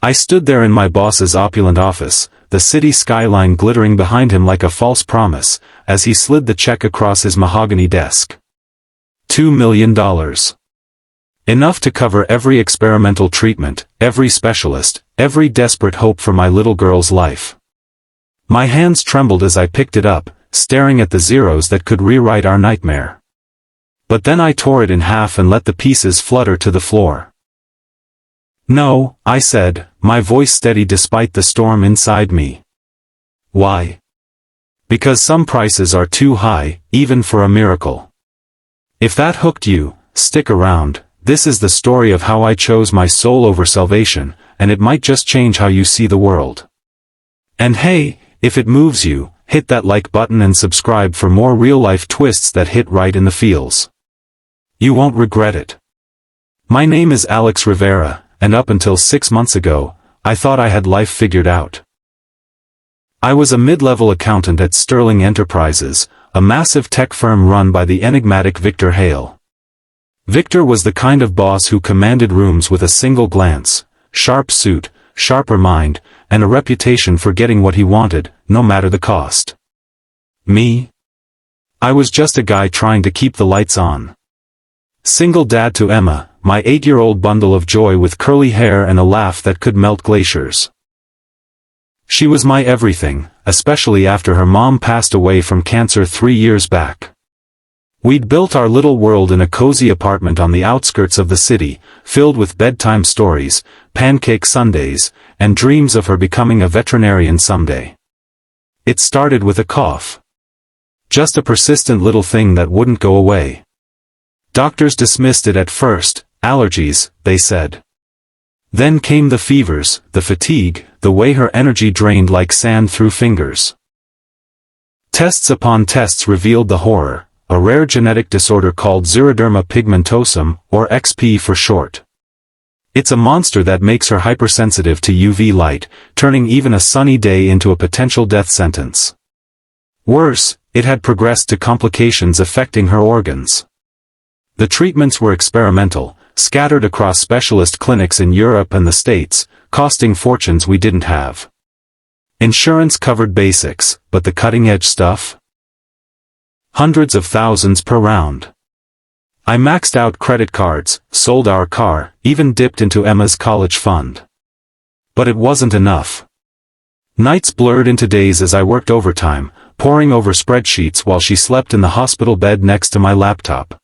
I stood there in my boss's opulent office, the city skyline glittering behind him like a false promise, as he slid the check across his mahogany desk. $2 million. Enough to cover every experimental treatment, every specialist, every desperate hope for my little girl's life. My hands trembled as I picked it up, staring at the zeros that could rewrite our nightmare. But then I tore it in half and let the pieces flutter to the floor. "No," I said, my voice steady despite the storm inside me. "Why?" "Because some prices are too high, even for a miracle. If that hooked you, stick around. This is the story of how I chose my soul over salvation, and it might just change how you see the world. And hey, if it moves you, hit that like button and subscribe for more real-life twists that hit right in the feels. You won't regret it." My name is Alex Rivera, and up until 6 months ago, I thought I had life figured out. I was a mid-level accountant at Sterling Enterprises, a massive tech firm run by the enigmatic Victor Hale. Victor was the kind of boss who commanded rooms with a single glance, sharp suit, sharper mind, and a reputation for getting what he wanted, no matter the cost. Me? I was just a guy trying to keep the lights on. Single dad to Emma, my 8-year-old bundle of joy with curly hair and a laugh that could melt glaciers. She was my everything, especially after her mom passed away from cancer 3 years back. We'd built our little world in a cozy apartment on the outskirts of the city, filled with bedtime stories, pancake sundaes, and dreams of her becoming a veterinarian someday. It started with a cough. Just a persistent little thing that wouldn't go away. Doctors dismissed it at first, allergies, they said. Then came the fevers, the fatigue, the way her energy drained like sand through fingers. Tests upon tests revealed the horror, a rare genetic disorder called xeroderma pigmentosum, or XP for short. It's a monster that makes her hypersensitive to UV light, turning even a sunny day into a potential death sentence. Worse, it had progressed to complications affecting her organs. The treatments were experimental, scattered across specialist clinics in Europe and the States, costing fortunes we didn't have. Insurance covered basics, but the cutting-edge stuff? Hundreds of thousands per round. I maxed out credit cards, sold our car, even dipped into Emma's college fund. But it wasn't enough. Nights blurred into days as I worked overtime, poring over spreadsheets while she slept in the hospital bed next to my laptop.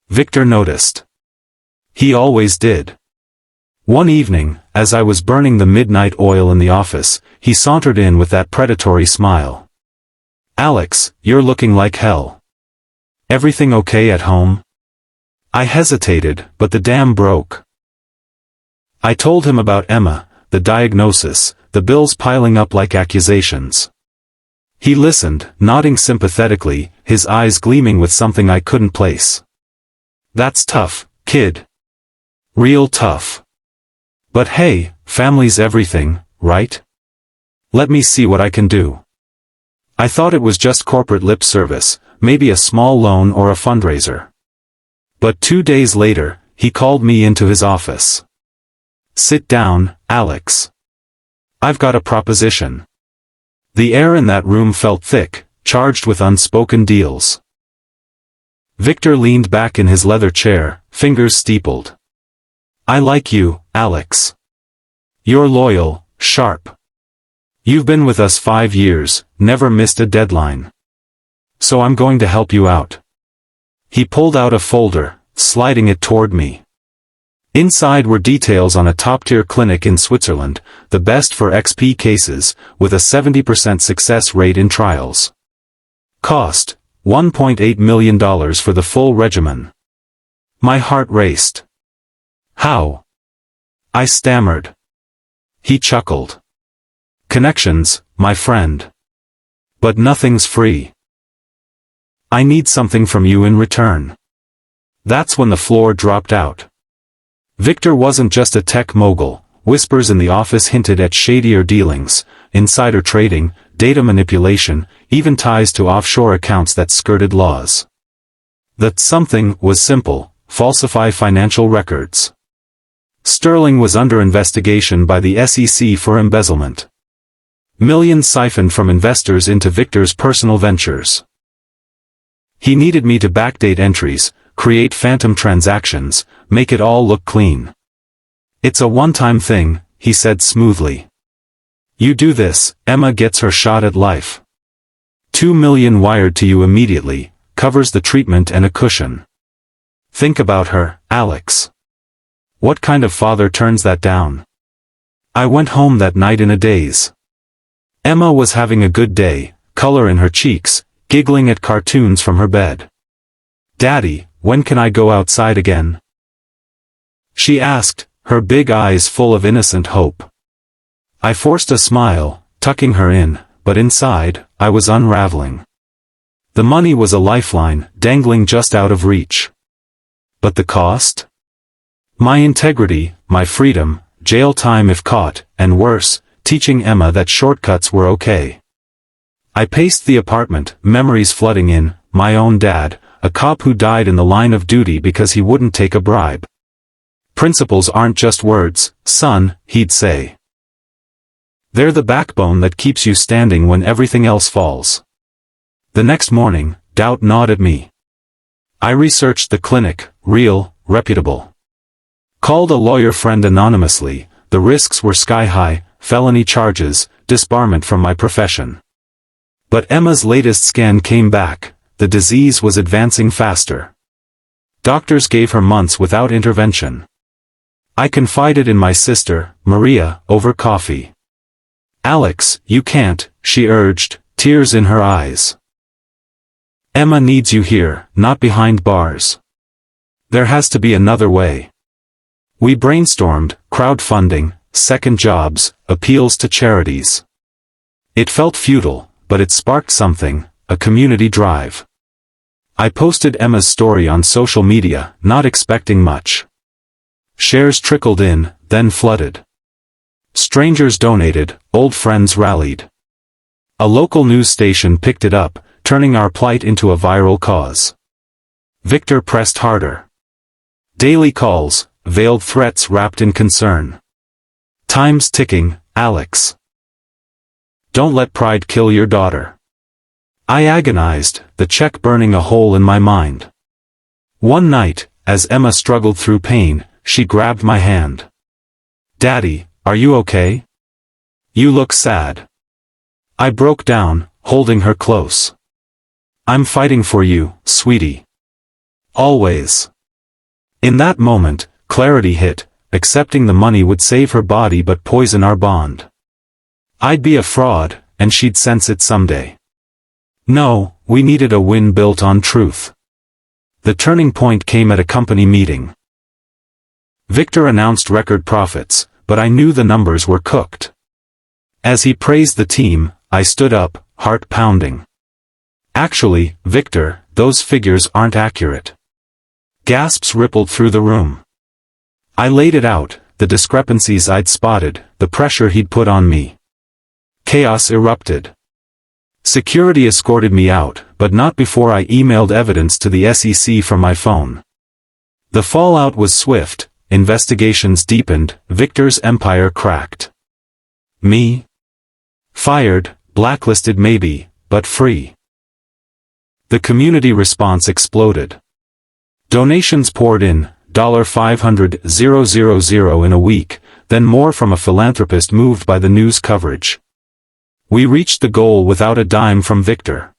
Victor noticed. He always did. One evening, as I was burning the midnight oil in the office, he sauntered in with that predatory smile. "Alex, you're looking like hell. Everything okay at home?" I hesitated, but the dam broke. I told him about Emma, the diagnosis, the bills piling up like accusations. He listened, nodding sympathetically, his eyes gleaming with something I couldn't place. "That's tough, kid. Real tough. But hey, family's everything, right? Let me see what I can do." I thought it was just corporate lip service, maybe a small loan or a fundraiser. But 2 days later, he called me into his office. "Sit down, Alex. I've got a proposition." The air in that room felt thick, charged with unspoken deals. Victor leaned back in his leather chair, fingers steepled. "I like you, Alex. You're loyal, sharp. You've been with us 5 years, never missed a deadline. So I'm going to help you out." He pulled out a folder, sliding it toward me. Inside were details on a top-tier clinic in Switzerland, the best for XP cases, with a 70% success rate in trials. Cost, $1.8 million for the full regimen. My heart raced. "How?" I stammered. He chuckled. "Connections, my friend. But nothing's free. I need something from you in return." That's when the floor dropped out. Victor wasn't just a tech mogul. Whispers in the office hinted at shadier dealings, insider trading, data manipulation, even ties to offshore accounts that skirted laws. The something was simple: falsify financial records. Sterling was under investigation by the SEC for embezzlement. Millions siphoned from investors into Victor's personal ventures. He needed me to backdate entries, create phantom transactions, make it all look clean. "It's a one-time thing," he said smoothly. "You do this, Emma gets her shot at life. 2 million wired to you immediately, covers the treatment and a cushion. Think about her, Alex. What kind of father turns that down?" I went home that night in a daze. Emma was having a good day, color in her cheeks, giggling at cartoons from her bed. "Daddy, when can I go outside again?" she asked, her big eyes full of innocent hope. I forced a smile, tucking her in, but inside, I was unraveling. The money was a lifeline, dangling just out of reach. But the cost? My integrity, my freedom, jail time if caught, and worse, teaching Emma that shortcuts were okay. I paced the apartment, memories flooding in, my own dad, a cop who died in the line of duty because he wouldn't take a bribe. "Principles aren't just words, son," he'd say. "They're the backbone that keeps you standing when everything else falls." The next morning, doubt gnawed at me. I researched the clinic, real, reputable. Called a lawyer friend anonymously, the risks were sky-high, felony charges, disbarment from my profession. But Emma's latest scan came back, the disease was advancing faster. Doctors gave her months without intervention. I confided in my sister, Maria, over coffee. "Alex, you can't," she urged, tears in her eyes. "Emma needs you here, not behind bars. There has to be another way." We brainstormed, crowdfunding, second jobs, appeals to charities. It felt futile, but it sparked something, a community drive. I posted Emma's story on social media, not expecting much. Shares trickled in, then flooded. Strangers donated, old friends rallied. A local news station picked it up, turning our plight into a viral cause. Victor pressed harder. Daily calls, veiled threats wrapped in concern. "Time's ticking, Alex. Don't let pride kill your daughter." I agonized, the check burning a hole in my mind. One night, as Emma struggled through pain, she grabbed my hand. "Daddy, are you okay? You look sad." I broke down, holding her close. "I'm fighting for you, sweetie. Always." In that moment, clarity hit, accepting the money would save her body but poison our bond. I'd be a fraud, and she'd sense it someday. No, we needed a win built on truth. The turning point came at a company meeting. Victor announced record profits, but I knew the numbers were cooked. As he praised the team, I stood up, heart pounding. "Actually, Victor, those figures aren't accurate." Gasps rippled through the room. I laid it out, the discrepancies I'd spotted, the pressure he'd put on me. Chaos erupted. Security escorted me out, but not before I emailed evidence to the SEC from my phone. The fallout was swift, investigations deepened, Victor's empire cracked. Me? Fired, blacklisted maybe, but free. The community response exploded. Donations poured in, $500,000 in a week, then more from a philanthropist moved by the news coverage. We reached the goal without a dime from Victor.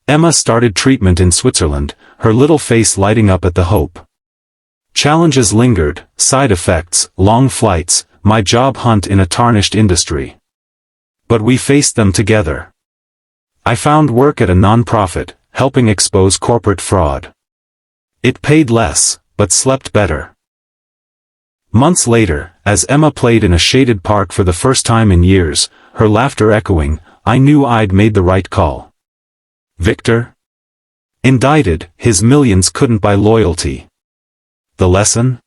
Emma started treatment in Switzerland, her little face lighting up at the hope. Challenges lingered, side effects, long flights, my job hunt in a tarnished industry. But we faced them together. I found work at a non-profit, helping expose corporate fraud. It paid less, but slept better. Months later, as Emma played in a shaded park for the first time in years, her laughter echoing, I knew I'd made the right call. Victor? Indicted, his millions couldn't buy loyalty. The lesson?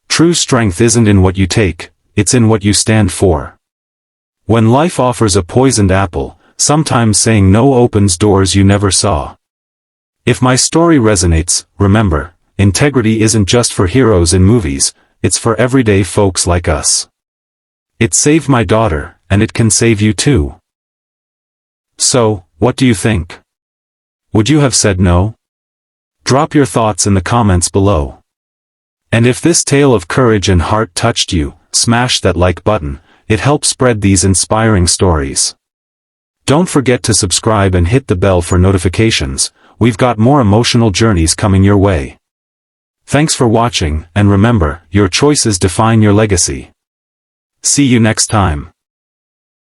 True strength isn't in what you take, it's in what you stand for. When life offers a poisoned apple, sometimes saying no opens doors you never saw. If my story resonates, remember, integrity isn't just for heroes in movies, it's for everyday folks like us. It saved my daughter, and it can save you too. So, what do you think? Would you have said no? Drop your thoughts in the comments below. And if this tale of courage and heart touched you, smash that like button. It helps spread these inspiring stories. Don't forget to subscribe and hit the bell for notifications. We've got more emotional journeys coming your way. Thanks for watching, and remember, your choices define your legacy. See you next time.